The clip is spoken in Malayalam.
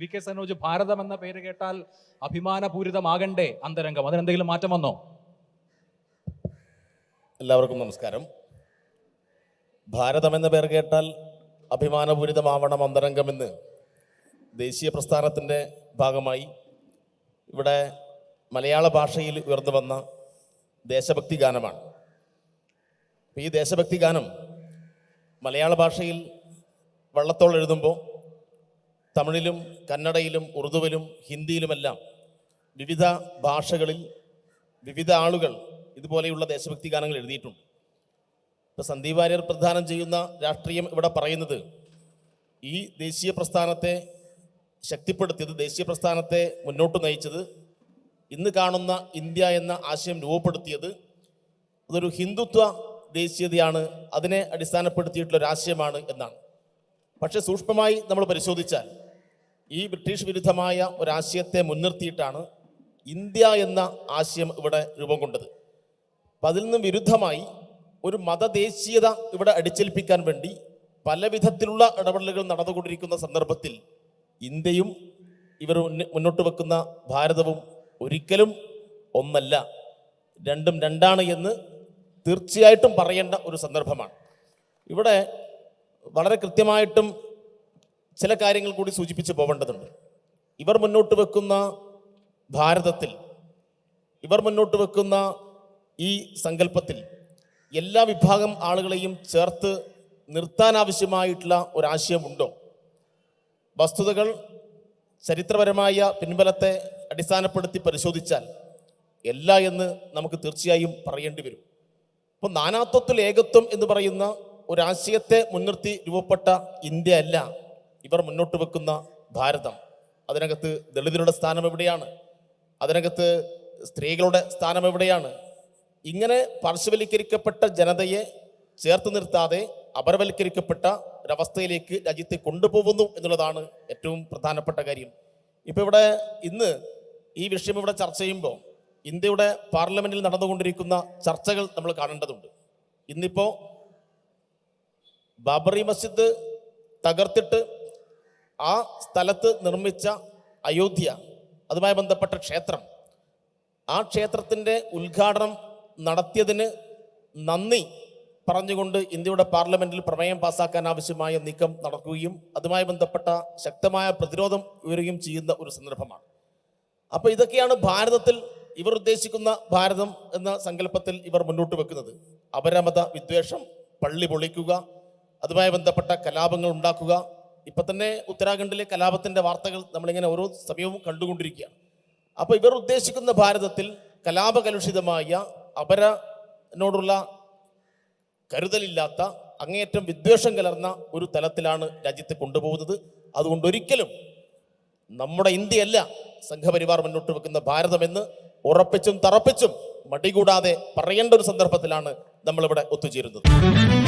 വി.കെ. സനോജ്, ഭാരതം എന്ന പേര് കേട്ടാൽ അഭിമാനപൂരിതമാകണ്ടേ അന്തരംഗം? അതിനെന്തെങ്കിലും മാറ്റം വന്നോ? എല്ലാവർക്കും നമസ്കാരം. ഭാരതം എന്ന പേര് കേട്ടാൽ അഭിമാനപൂരിതമാവണം അന്തരംഗമെന്ന് ദേശീയ പ്രസ്ഥാനത്തിൻ്റെ ഭാഗമായി ഇവിടെ മലയാള ഭാഷയിൽ ഉയർന്നു വന്ന ദേശഭക്തി ഗാനമാണ്. ഈ ദേശഭക്തി ഗാനം മലയാള ഭാഷയിൽ വള്ളത്തോൾ എഴുതുമ്പോൾ തമിഴിലും കന്നഡയിലും ഉറുദുവിലും ഹിന്ദിയിലുമെല്ലാം വിവിധ ഭാഷകളിൽ വിവിധ ആളുകൾ ഇതുപോലെയുള്ള ദേശഭക്തി ഗാനങ്ങൾ എഴുതിയിട്ടുണ്ട്. ഇപ്പോൾ സന്ദീപ് വാര്യർ പ്രദാനം ചെയ്യുന്ന രാഷ്ട്രീയം ഇവിടെ പറയുന്നത് ഈ ദേശീയ പ്രസ്ഥാനത്തെ ശക്തിപ്പെടുത്തിയത്, ദേശീയ പ്രസ്ഥാനത്തെ മുന്നോട്ട് നയിച്ചത്, ഇന്ന് കാണുന്ന ഇന്ത്യ എന്ന ആശയം രൂപപ്പെടുത്തിയത് അതൊരു ഹിന്ദുത്വ ദേശീയതയാണ്, അതിനെ അടിസ്ഥാനപ്പെടുത്തിയിട്ടുള്ളൊരു ആശയമാണ് എന്നാണ്. പക്ഷേ സൂക്ഷ്മമായി നമ്മൾ പരിശോധിച്ചാൽ ഈ ബ്രിട്ടീഷ് വിരുദ്ധമായ ഒരാശയത്തെ മുൻനിർത്തിയിട്ടാണ് ഇന്ത്യ എന്ന ആശയം ഇവിടെ രൂപം കൊണ്ടത്. അപ്പം അതിൽ നിന്നും വിരുദ്ധമായി ഒരു മതദേശീയത ഇവിടെ അടിച്ചേൽപ്പിക്കാൻ വേണ്ടി പല വിധത്തിലുള്ള ഇടപെടലുകൾ നടന്നുകൊണ്ടിരിക്കുന്ന സന്ദർഭത്തിൽ ഇന്ത്യയും ഇവർ മുന്നോട്ട് വെക്കുന്ന ഭാരതവും ഒരിക്കലും ഒന്നല്ല, രണ്ടും രണ്ടാണ് എന്ന് തീർച്ചയായിട്ടും പറയേണ്ട ഒരു സന്ദർഭമാണ്. ഇവിടെ വളരെ കൃത്യമായിട്ടും ചില കാര്യങ്ങൾ കൂടി സൂചിപ്പിച്ച് പോകേണ്ടതുണ്ട്. ഇവർ മുന്നോട്ട് വെക്കുന്ന ഭാരതത്തിൽ, ഇവർ മുന്നോട്ട് വെക്കുന്ന ഈ സങ്കല്പത്തിൽ എല്ലാ വിഭാഗം ആളുകളെയും ചേർത്ത് നിർത്താനാവശ്യമായിട്ടുള്ള ഒരാശയമുണ്ടോ? വസ്തുതകൾ ചരിത്രപരമായ പിൻബലത്തെ അടിസ്ഥാനപ്പെടുത്തി പരിശോധിച്ചാൽ എല്ലാ എന്ന് നമുക്ക് തീർച്ചയായും പറയേണ്ടി വരും. അപ്പോൾ നാനാത്വത്തിൽ ഏകത്വം എന്ന് പറയുന്ന ഒരാശയത്തെ മുൻനിർത്തി രൂപപ്പെട്ട ഇന്ത്യ അല്ല ഇവർ മുന്നോട്ട് വെക്കുന്ന ഭാരതം. അതിനകത്ത് ദളിതരുടെ സ്ഥാനം എവിടെയാണ്? അതിനകത്ത് സ്ത്രീകളുടെ സ്ഥാനം എവിടെയാണ്? ഇങ്ങനെ പാർശ്വവൽക്കരിക്കപ്പെട്ട ജനതയെ ചേർത്ത് നിർത്താതെ അപരവൽക്കരിക്കപ്പെട്ട ഒരവസ്ഥയിലേക്ക് രാജ്യത്തെ കൊണ്ടുപോകുന്നു എന്നുള്ളതാണ് ഏറ്റവും പ്രധാനപ്പെട്ട കാര്യം. ഇപ്പോൾ ഇവിടെ ഇന്ന് ഈ വിഷയം ഇവിടെ ചർച്ച ചെയ്യുമ്പോൾ ഇന്ത്യയുടെ പാർലമെന്റിൽ നടന്നുകൊണ്ടിരിക്കുന്ന ചർച്ചകൾ നമ്മൾ കാണേണ്ടതുണ്ട്. ഇന്നിപ്പോൾ ബാബറി മസ്ജിദ് തകർത്തിട്ട് ആ സ്ഥലത്ത് നിർമ്മിച്ച അയോധ്യ, അതുമായി ബന്ധപ്പെട്ട ക്ഷേത്രം, ആ ക്ഷേത്രത്തിൻ്റെ ഉദ്ഘാടനം നടത്തിയതിന് നന്ദി പറഞ്ഞുകൊണ്ട് ഇന്ത്യയുടെ പാർലമെന്റിൽ പ്രമേയം പാസ്സാക്കാൻ ആവശ്യമായ നീക്കം നടക്കുകയും അതുമായി ബന്ധപ്പെട്ട ശക്തമായ പ്രതിരോധം ഉയരുകയും ചെയ്യുന്ന ഒരു സന്ദർഭമാണ്. അപ്പോൾ ഇതൊക്കെയാണ് ഭാരതത്തിൽ ഇവർ ഉദ്ദേശിക്കുന്ന ഭാരതം എന്ന സങ്കല്പത്തിൽ ഇവർ മുന്നോട്ട് വെക്കുന്നത്. അപരമത വിദ്വേഷം, പള്ളി പൊളിക്കുക, അതുമായി ബന്ധപ്പെട്ട കലാപങ്ങൾ ഉണ്ടാക്കുക. ഇപ്പം തന്നെ ഉത്തരാഖണ്ഡിലെ കലാപത്തിൻ്റെ വാർത്തകൾ നമ്മളിങ്ങനെ ഓരോ സമയവും കണ്ടുകൊണ്ടിരിക്കുകയാണ്. അപ്പോൾ ഇവർ ഉദ്ദേശിക്കുന്ന ഭാരതത്തിൽ കലാപകലുഷിതമായ, അപരനോടുള്ള കരുതലില്ലാത്ത, അങ്ങേയറ്റം വിദ്വേഷം കലർന്ന ഒരു തലത്തിലാണ് രാജ്യത്തെ കൊണ്ടുപോകുന്നത്. അതുകൊണ്ട് ഒരിക്കലും നമ്മുടെ ഇന്ത്യയല്ല സംഘപരിവാർ മുന്നോട്ട് വെക്കുന്ന ഭാരതമെന്ന് ഉറപ്പിച്ചും തറപ്പിച്ചും മടികൂടാതെ പറയേണ്ട ഒരു സന്ദർഭത്തിലാണ് നമ്മളിവിടെ ഒത്തുചേരുന്നത്.